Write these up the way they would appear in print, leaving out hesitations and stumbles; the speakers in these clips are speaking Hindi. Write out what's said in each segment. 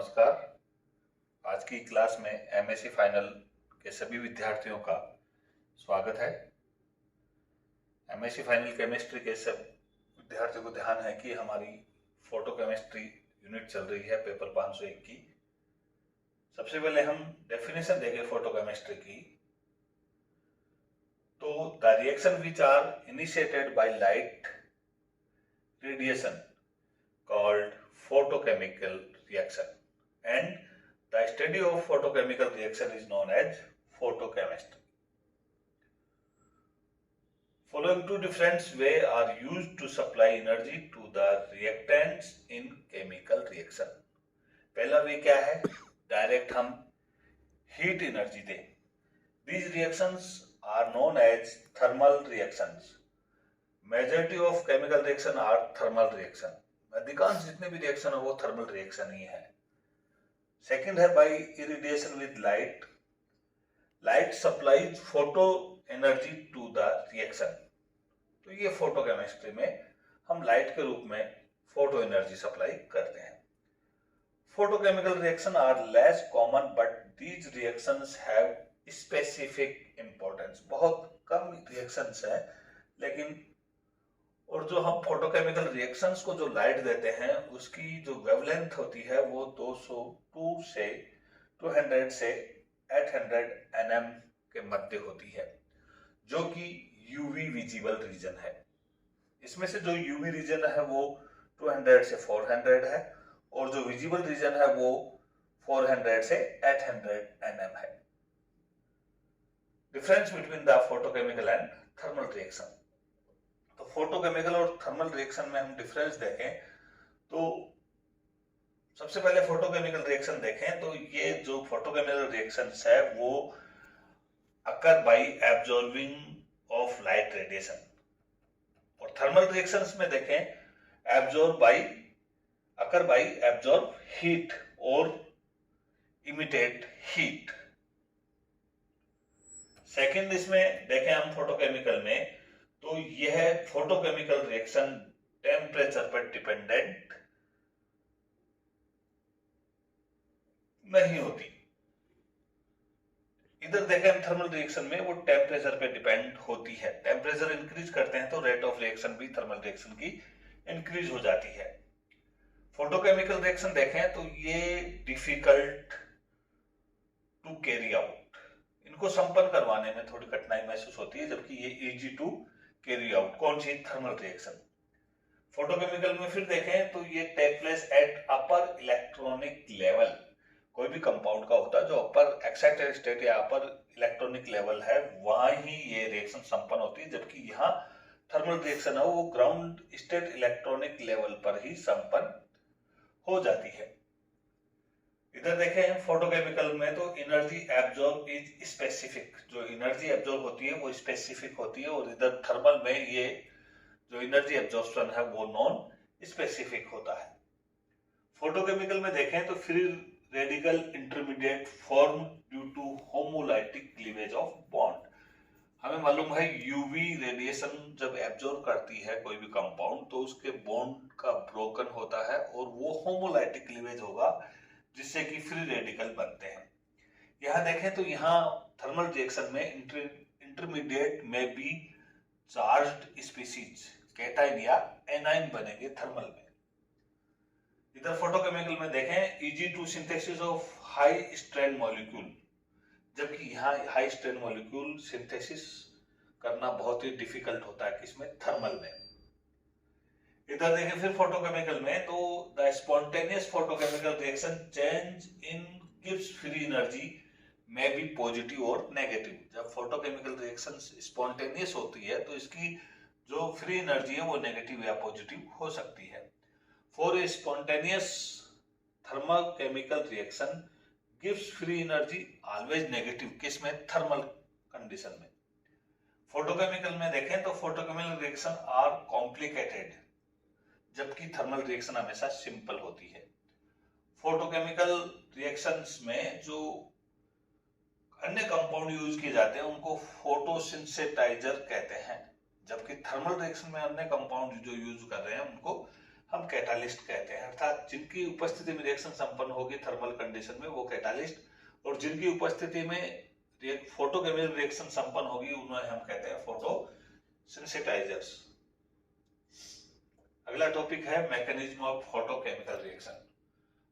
नमस्कार। आज की क्लास में एमएससी फाइनल के सभी विद्यार्थियों का स्वागत है। एमएससी फाइनल केमिस्ट्री के सब विद्यार्थियों को ध्यान है कि हमारी फोटो केमिस्ट्री यूनिट चल रही है पेपर 501 की। सबसे पहले हम डेफिनेशन देंगे फोटो केमिस्ट्री की। तो the reaction which are initiated by light radiation called photochemical reaction, and the study of photochemical reaction is known as photochemistry. Following two different ways are used to supply energy to the reactants in chemical reaction. पहला वे क्या है? डायरेक्ट हम हीट एनर्जी दें. These reactions are known as thermal reactions. Majority of chemical reaction are thermal reaction. अधिकांश जितने भी रिएक्शन है वो थर्मल रिएक्शन ही है. सेकंड है by irradiation with light. Light supplies photo energy to the reaction. तो ये फोटो केमिस्ट्री में हम लाइट के रूप में फोटो एनर्जी सप्लाई करते हैं. Photochemical reaction are less common but these reactions have specific importance. बहुत कम रिएक्शंस है लेकिन और जो हम फोटोकेमिकल रिएक्शंस को जो लाइट देते हैं उसकी जो वेवलेंथ होती है वो 202 से 200 से 800 nm के मध्य होती है, जो कि यूवी विजिबल रीजन है. इसमें से जो यूवी रीजन है वो 200 से 400 है और जो विजिबल रीजन है वो 400 से 800 nm है. Difference between the photochemical and thermal reaction. तो फोटोकेमिकल और थर्मल रिएक्शन में हम डिफरेंस देखें तो सबसे पहले फोटोकेमिकल रिएक्शन देखें तो ये जो फोटोकेमिकल रिएक्शंस है वो occur by absorbing of light radiation. और थर्मल रिएक्शंस में देखें अकर बाय एब्जॉर्ब हीट और इमिटेट हीट. सेकंड इसमें देखें हम फोटोकेमिकल में तो यह फोटोकेमिकल रिएक्शन टेम्परेचर पर डिपेंडेंट नहीं होती. इधर देखें हम थर्मल रिएक्शन में वो टेम्परेचर पे डिपेंड होती है. टेम्परेचर इंक्रीज करते हैं तो रेट ऑफ रिएक्शन भी थर्मल रिएक्शन की इंक्रीज हो जाती है. फोटोकेमिकल रिएक्शन देखें तो ये डिफिकल्ट टू कैरी आउट. इनको संपन्न करवाने में थोड़ी कठिनाई महसूस होती है, जबकि ये इजी टू कैरी आउट. कौन सी? Thermal reaction. फोटोकेमिकल में फिर देखें तो ये take place at upper electronic level. कोई भी कंपाउंड का होता है जो अपर एक्साइटेड स्टेट या अपर इलेक्ट्रॉनिक लेवल है वहां ही ये रिएक्शन संपन्न होती है, जबकि यहाँ थर्मल रिएक्शन है वो ग्राउंड स्टेट इलेक्ट्रॉनिक लेवल पर ही संपन्न हो जाती है. इधर देखें फोटोकेमिकल में तो एनर्जी एब्जॉर्ब इज स्पेसिफिक. जो एनर्जी एब्जॉर्ब होती है वो स्पेसिफिक होती है और इधर थर्मल में ये जो एनर्जी एब्जॉर्प्शन है वो नॉन स्पेसिफिक होता है. फोटोकेमिकल में देखें तो free radical intermediate form due to homolytic cleavage of bond. हमें मालूम है यूवी रेडिएशन जब एब्जॉर्ब करती है कोई भी कंपाउंड तो उसके बॉन्ड का ब्रोकन होता है और वो होमोलाइटिक क्लीवेज होगा जिससे कि फ्री रेडिकल बनते हैं. यहां देखें तो यहाँ थर्मल रिएक्शन में इंटरमीडिएट में भी चार्ज्ड स्पीशीज कैटाइन या एनाइन बनेंगे थर्मल में. इधर फोटोकेमिकल में देखें easy to synthesis of high strain molecule, जबकि यहाँ हाई स्ट्रेन मॉलिक्यूल सिंथेसिस करना बहुत ही डिफिकल्ट होता है. किसमें? थर्मल में. इधर देखें फिर फोटोकेमिकल में तो the spontaneous photochemical reaction change in gives free energy में बी पॉजिटिव और नेगेटिव. जब फोटोकेमिकल रिएक्शन स्पॉन्टेनियस होती है तो इसकी जो फ्री एनर्जी है वो नेगेटिव या पॉजिटिव हो सकती है. For a spontaneous thermochemical reaction gives free energy always negative. किसमें? थर्मल कंडीशन में. फोटोकेमिकल में देखें तो फोटोकेमिकल रिएक्शन आर कॉम्प्लिकेटेड, जबकि थर्मल रिएक्शन हमेशा सिंपल होती है. फोटोकेमिकल रिएक्शंस में जो अन्य कंपाउंड यूज किए जाते हैं उनको फोटोसिंथेसाइजर कहते हैं, जबकि थर्मल रिएक्शन में अन्य कंपाउंड जो यूज कर रहे हैं उनको हम हम कैटालिस्ट कहते हैं, अर्थात जिनकी उपस्थिति में रिएक्शन संपन्न होगी थर्मल कंडीशन में वो कैटालिस्ट, और जिनकी उपस्थिति में फोटोकेमिकल रिएक्शन संपन्न होगी उन्हें हम कहते हैं फोटोसिंथेसाइजर्स। अगला टॉपिक है mechanism of photochemical reaction.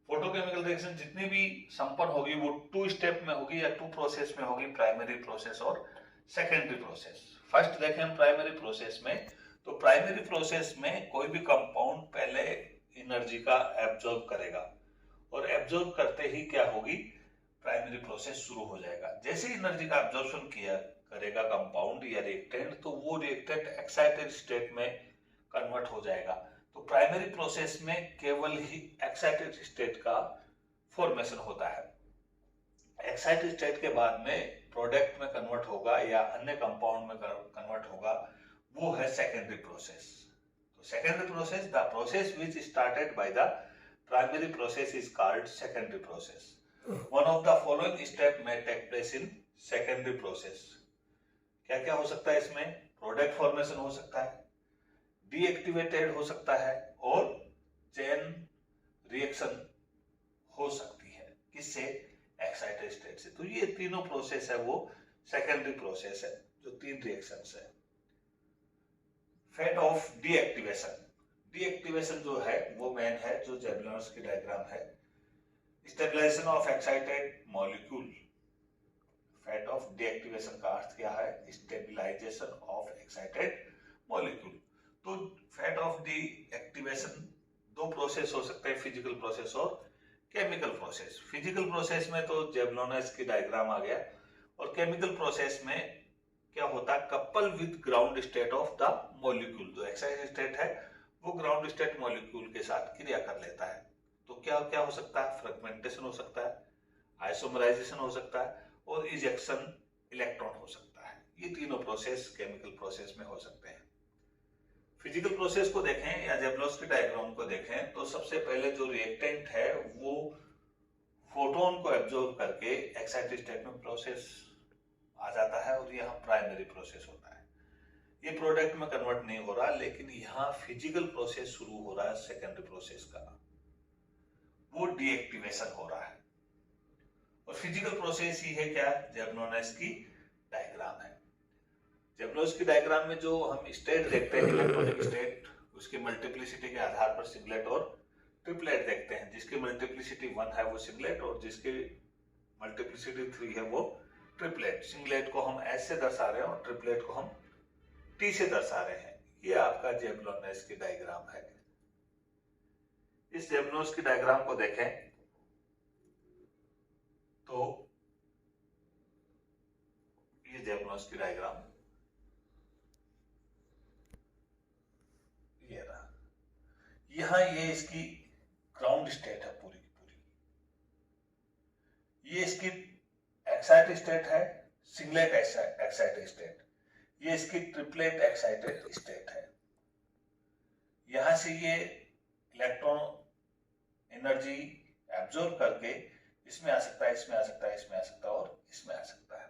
Photochemical reaction जितनी भी संपन्न होगी वो 2 स्टेप में होगी या 2 प्रोसेस में होगी, प्राइमरी प्रोसेस और सेकेंडरी प्रोसेस। फर्स्ट देखें हम प्राइमरी प्रोसेस में, तो प्राइमरी प्रोसेस में कोई भी कंपाउंड पहले एनर्जी का एब्जॉर्ब करेगा और एब्जॉर्ब करते ही क्या होगी, प्राइमरी प्रोसेस शुरू हो जाएगा। जैसे ही एनर्जी का एब्जॉर्प्शन किया करेगा कंपाउंड या रिएक्टेंट, तो वो रिएक्टेंट एक्साइटेड स्टेट में कन्वर्ट हो जाएगा। तो प्राइमरी प्रोसेस में केवल ही एक्साइटेड स्टेट का फॉर्मेशन होता है। एक्साइटेड स्टेट के बाद में प्रोडक्ट में कन्वर्ट होगा या अन्य कंपाउंड में कन्वर्ट होगा, वो है सेकेंडरी प्रोसेस। तो secondary process, the process which started by the primary process is called secondary process. One of the following step में take place in secondary process. क्या क्या हो सकता है इसमें, प्रोडक्ट फॉर्मेशन हो सकता है, डीएक्टिवेटेड हो सकता है और चेन रिएक्शन हो सकती है। किससे, एक्साइटेड स्टेट से। तो ये तीनों प्रोसेस है वो सेकेंडरी प्रोसेस है, जो 3 रिएक्शंस है। फेट ऑफ डीएक्टिवेशन, डीएक्टिवेशन जो है वो मेन है, जो जेबलॉन्स की डायग्राम है। Stabilization of excited molecule, fate of deactivation का अर्थ क्या है, स्टेबलाइजेशन ऑफ एक्साइटेड मॉलिक्यूल। तो फेट ऑफ डीएक्टिवेशन 2 प्रोसेस हो सकते हैं, फिजिकल प्रोसेस और केमिकल प्रोसेस। फिजिकल प्रोसेस में तो जेबलॉन्स की डायग्राम आ गया, और केमिकल प्रोसेस में क्या होता है, couple with ground state of the molecule. जो एक्साइटेड स्टेट है वो ग्राउंड स्टेट मॉलिक्यूल के साथ क्रिया कर लेता है। तो क्या क्या हो सकता है, फ्रेगमेंटेशन हो सकता है, आइसोमराइजेशन हो सकता है और इजेक्शन इलेक्ट्रॉन हो सकता है। ये तीनों प्रोसेस केमिकल प्रोसेस में हो सकते हैं। फिजिकल प्रोसेस को देखें या जेबलॉन्स की डायग्राम को देखें, तो सबसे पहले जो रिएक्टेंट है वो फोटोन को एब्जॉर्ब करके एक्साइटेड स्टेट में प्रोसेस आ जाता है और यहाँ प्राइमरी प्रोसेस होता है। ये प्रोडक्ट में कन्वर्ट नहीं हो रहा, लेकिन यहाँ फिजिकल प्रोसेस शुरू हो रहा है सेकेंडरी प्रोसेस का, वो डीएक्टिवेशन हो रहा है। और फिजिकल प्रोसेस ही है क्या, जेबलॉन्स की डायग्राम है। जेबलॉन्स की डायग्राम में जो हम स्टेट देखते हैं, इलेक्ट्रॉनिक स्टेट, उसकी मल्टीप्लिसिटी के आधार पर सिंगलेट और ट्रिपलेट देखते हैं। जिसकी मल्टीप्लिसिटी 1 है वो सिंगलेट और जिसकी मल्टीप्लिसिटी 3 है वो ट्रिपलेट। सिंगलेट को हम एस से दर्शा रहे हैं और ट्रिपलेट को हम टी से दर्शा रहे हैं। ये आपका जेबलॉन्स की डायग्राम है। इस जेबलॉन्स की डायग्राम को देखें तो ये जेबलॉन्स की डायग्राम ये रहा। यहां ये इसकी ग्राउंड स्टेट है पूरी की पूरी, ये इसकी एक्साइटेड स्टेट है, सिंगलेट एक्साइटेड स्टेट, ये इसकी ट्रिपलेट एक्साइटेड स्टेट है। यहां से ये इलेक्ट्रॉन एनर्जी एब्जॉर्ब करके इसमें आ सकता है, इसमें आ सकता है, इसमें आ सकता है और इसमें आ सकता है।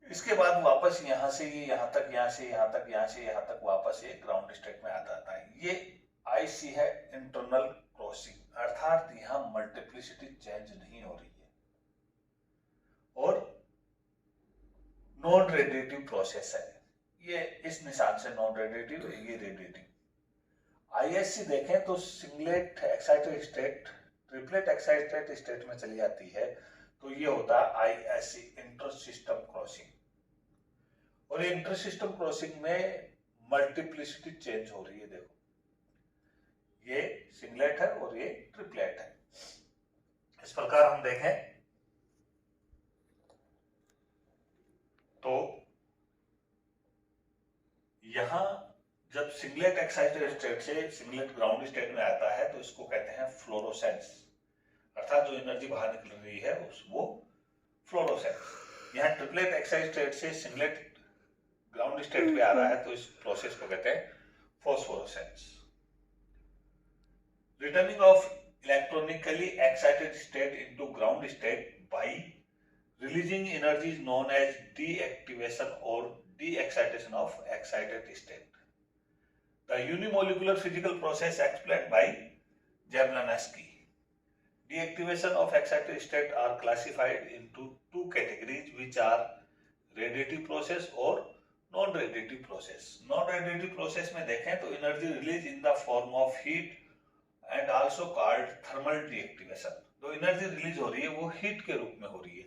इसके बाद वापस यहां से ये यहां तक, यहां से यहां तक, यहां से यहां तक वापस ये ग्राउंड स्टेट में आ जाता है। ये आईसी है, इंटरनल क्रॉसिंग, अर्थात यहां मल्टीप्लिसिटी चेंज नहीं हो रही है और नॉन रेडिएटिव प्रोसेस है। ये इस निशान से नॉन रेडिएटिव, ये रेडिएटिव। आईएससी देखें तो singlet excited state triplet excited state में चली जाती है, तो ये होता है आईएससी, इंटर सिस्टम क्रॉसिंग। और ये इंटर सिस्टम क्रॉसिंग में मल्टीप्लिसिटी चेंज हो रही है। देखो ये सिंगलेट है और ये ट्रिपलेट है। इस प्रकार हम देखें तो यहां जब सिंगलेट एक्साइटेड स्टेट से सिंगलेट ग्राउंड स्टेट में आता है तो इसको कहते हैं फ्लोरोसेंस, अर्थात जो एनर्जी बाहर निकल रही है वो फ्लोरोसेंस। यहाँ ट्रिपलेट एक्साइटेड स्टेट से सिंगलेट ग्राउंड स्टेट पे आ रहा है तो इस प्रोसेस को कहते हैं phosphorescence. Returning of electronically excited state into ground state by releasing energy is known as deactivation और de-excitation of excited state. The unimolecular physical process explained by Jablonski. Deactivation of excited state are classified into two categories, which are radiative process और non radiative process. Non radiative process में देखें तो energy release in the form of heat and also called thermal deactivation. जो एनर्जी रिलीज हो रही है वो हीट के रूप में हो रही है।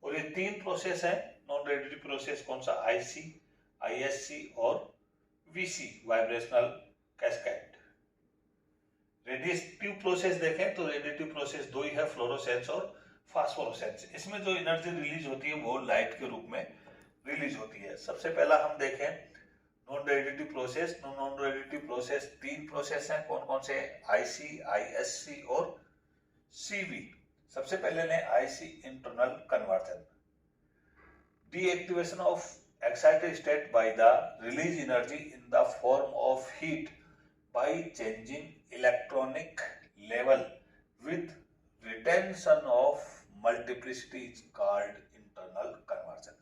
और ये तीन प्रोसेस है नॉन रेडिएटिव प्रोसेस, कौन सा? आईसी, आईएससी और VC, vibrational cascade. Radiative process देखें तो रेडिएटिव प्रोसेस दो ही है, फ्लोरोसेंस और फास्फोरोसेंस। इसमें जो एनर्जी रिलीज होती है वो लाइट के रूप में रिलीज होती है। सबसे पहला हम देखें non radiative process. Non radiative process तीन प्रोसेस हैं, कौन कौन से? आईसी, आईएससी और सीवी। सबसे पहले लें IC, internal conversion. Deactivation of excited state by the release energy in the form of heat by changing electronic level with retention of multiplicity is called internal conversion।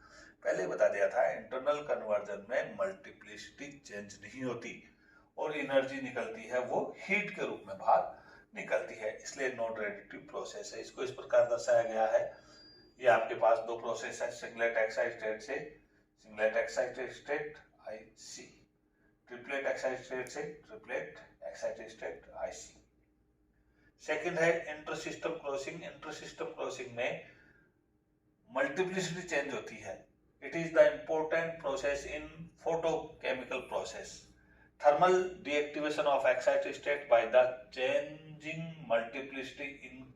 पहले बता दिया था इंटरनल कन्वर्जन में मल्टीप्लिसिटी चेंज नहीं होती और एनर्जी निकलती है वो हीट के रूप में बाहर निकलती है, इसलिए नॉन रेडिएटिव प्रोसेस है। इसको इस प्रकार दर्शाया गया है। ये आपके पास दो प्रोसेस है, सिंगलेट एक्साइटेड स्टेट से singlet excited state IC, triplet excited state से triplet excited state IC. Second है इंटरसिस्टम क्रॉसिंग। इंटरसिस्टम क्रॉसिंग में मल्टीप्लिसिटी चेंज होती है। It is the important process in photochemical process. Thermal deactivation of excited state by the changing multiplicity in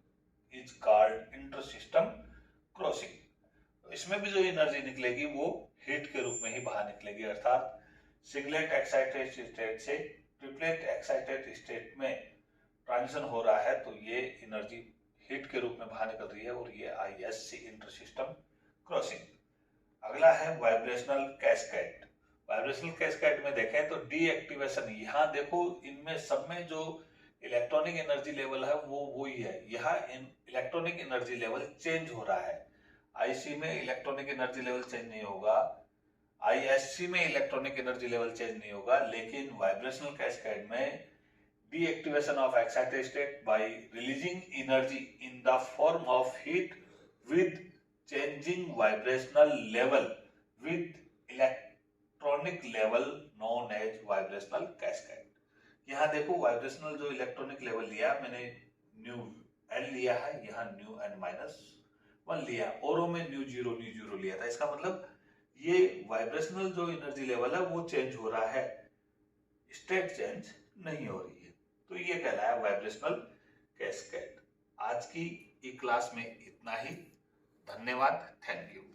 is called intersystem crossing. इसमें भी जो एनर्जी निकलेगी वो हीट के रूप में ही बाहर निकलेगी, अर्थात सिंगलेट एक्साइटेड स्टेट से ट्रिपलेट एक्साइटेड स्टेट में ट्रांजिशन हो रहा है तो ये एनर्जी हीट के रूप में बाहर निकल रही है और ये आईएससी, इंटरसिस्टम क्रॉसिंग। अगला है वाइब्रेशनल कैस्केड। वाइब्रेशनल कैस्केड में देखें तो डीएक्टिवेशन, यहाँ देखो इनमें सब में जो इलेक्ट्रॉनिक एनर्जी लेवल है वो वही है। यहाँ इलेक्ट्रॉनिक एनर्जी लेवल चेंज हो रहा है। आईसी में इलेक्ट्रॉनिक एनर्जी लेवल चेंज नहीं होगा, आईएससी में इलेक्ट्रॉनिक एनर्जी लेवल चेंज नहीं होगा, लेकिन वाइब्रेशनल कैस्केड में deactivation of excited state by releasing energy in the form of heat with changing vibrational level with electronic level known as vibrational cascade. यहाँ देखो वाइब्रेशनल जो इलेक्ट्रॉनिक लेवल लिया मैंने, न्यू एन लिया है, यहाँ न्यू एन माइनस 1 लिया, औरों में न्यू जीरो लिया था। इसका मतलब ये वाइब्रेशनल जो एनर्जी लेवल है वो चेंज हो रहा है, स्टेट चेंज नहीं हो रही है, तो ये कहलाया वाइब्रेशनल कैस्केड। आज की क्लास में इतना ही। धन्यवाद, थैंक यू।